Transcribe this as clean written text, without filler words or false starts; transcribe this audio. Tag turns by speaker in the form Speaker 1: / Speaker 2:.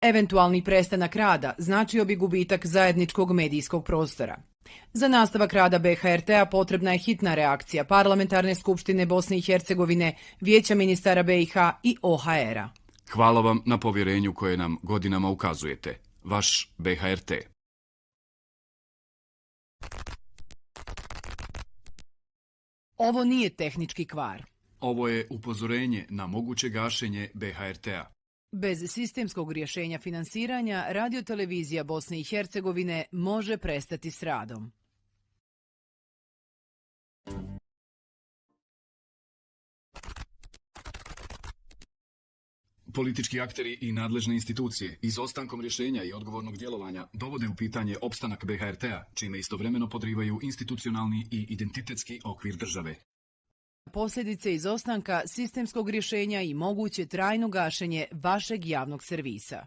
Speaker 1: Eventualni prestanak rada značio bi gubitak zajedničkog medijskog prostora. Za nastavak rada BHRT-a potrebna je hitna reakcija Parlamentarne skupštine Bosne i Hercegovine, Vijeća ministara BiH i OHR-a.
Speaker 2: Hvala vam na povjerenju koje nam godinama ukazujete. Vaš BHRT.
Speaker 1: Ovo nije tehnički kvar.
Speaker 2: Ovo je upozorenje na moguće gašenje BHRT-a.
Speaker 1: Bez sistemskog rješenja finansiranja, radiotelevizija Bosne i Hercegovine može prestati s radom.
Speaker 2: Politički akteri i nadležne institucije izostankom rješenja i odgovornog djelovanja dovode u pitanje opstanak BHRT-a, čime istovremeno podrivaju institucionalni i identitetski okvir države.
Speaker 1: Posljedice izostanka sistemskog rješenja i moguće trajno gašenje vašeg javnog servisa.